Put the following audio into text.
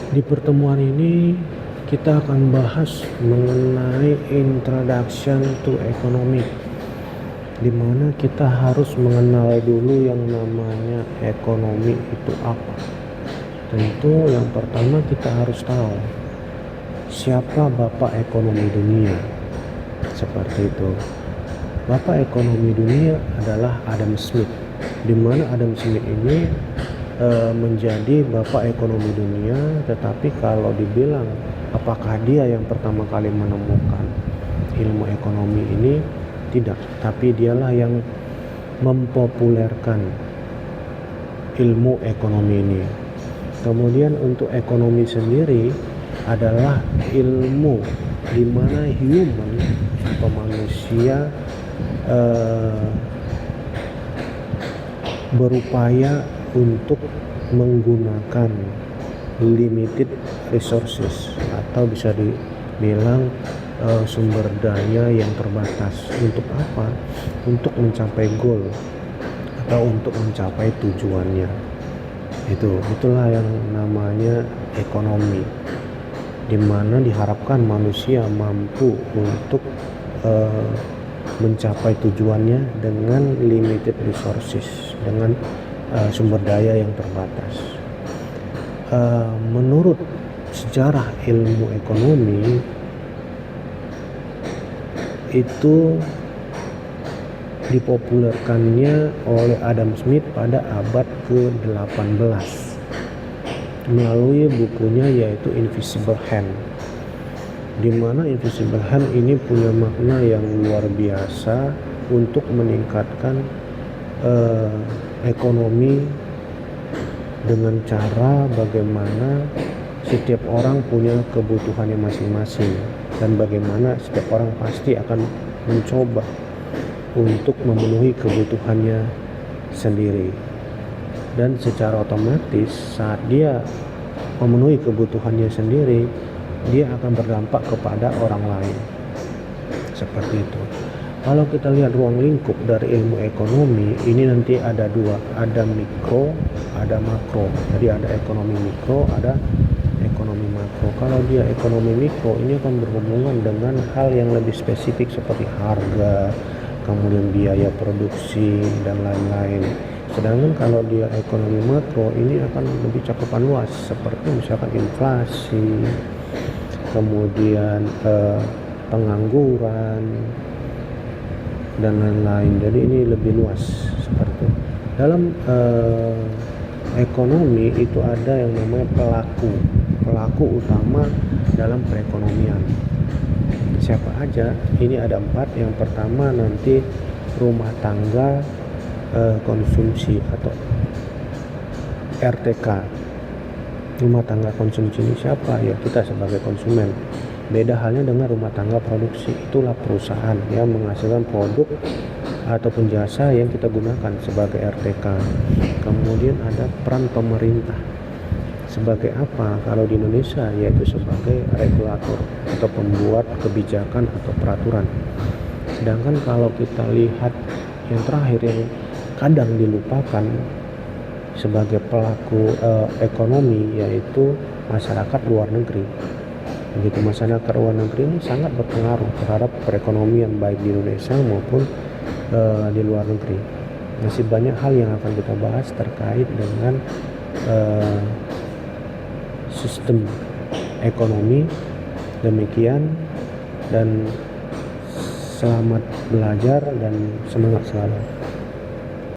Di pertemuan ini kita akan bahas mengenai introduction to economic, di mana kita harus mengenal dulu yang namanya ekonomi itu apa. Tentu yang pertama kita harus tahu siapa bapak ekonomi dunia. Seperti itu. Bapak ekonomi dunia adalah Adam Smith, di mana Adam Smith ini menjadi bapak ekonomi dunia. Tetapi kalau dibilang apakah dia yang pertama kali menemukan ilmu ekonomi ini, tidak, tapi dialah yang mempopulerkan ilmu ekonomi ini. Kemudian untuk ekonomi sendiri adalah ilmu di mana human atau manusia berupaya untuk menggunakan limited resources, atau bisa dibilang sumber daya yang terbatas. Untuk apa? Untuk mencapai goal atau untuk mencapai tujuannya. Itulah yang namanya ekonomi, di mana diharapkan manusia mampu untuk mencapai tujuannya dengan limited resources, dengan sumber daya yang terbatas. Menurut sejarah ilmu ekonomi itu dipopulerkannya oleh Adam Smith pada abad ke-18 melalui bukunya yaitu Invisible Hand, di mana Invisible Hand ini punya makna yang luar biasa untuk meningkatkan ekonomi dengan cara bagaimana setiap orang punya kebutuhannya masing-masing, dan bagaimana setiap orang pasti akan mencoba untuk memenuhi kebutuhannya sendiri, dan secara otomatis saat dia memenuhi kebutuhannya sendiri, dia akan berdampak kepada orang lain. Seperti itu. Kalau kita lihat ruang lingkup dari ilmu ekonomi ini nanti ada dua, ada mikro, ada makro. Jadi ada ekonomi mikro, ada ekonomi makro. Kalau dia ekonomi mikro ini akan berhubungan dengan hal yang lebih spesifik seperti harga, kemudian biaya produksi dan lain-lain. Sedangkan kalau dia ekonomi makro ini akan lebih cakupan luas, seperti misalkan inflasi, kemudian pengangguran dan lain-lain. Jadi ini lebih luas seperti itu. Dalam ekonomi itu ada yang namanya pelaku utama dalam perekonomian. Siapa aja? Ini ada 4. Yang pertama nanti rumah tangga konsumsi atau RTK. Rumah tangga konsumsi ini siapa? Ya kita sebagai konsumen. Beda halnya dengan rumah tangga produksi, itulah perusahaan yang menghasilkan produk ataupun jasa yang kita gunakan sebagai RTK. Kemudian ada peran pemerintah. Sebagai apa? Kalau di Indonesia yaitu sebagai regulator atau pembuat kebijakan atau peraturan. Sedangkan kalau kita lihat yang terakhir yang kadang dilupakan sebagai pelaku ekonomi, yaitu masyarakat luar negeri. Begitu, masyarakat luar negeri ini sangat berpengaruh terhadap perekonomian baik di Indonesia maupun di luar negeri. Masih banyak hal yang akan kita bahas terkait dengan sistem ekonomi. Demikian, dan selamat belajar dan semangat selalu.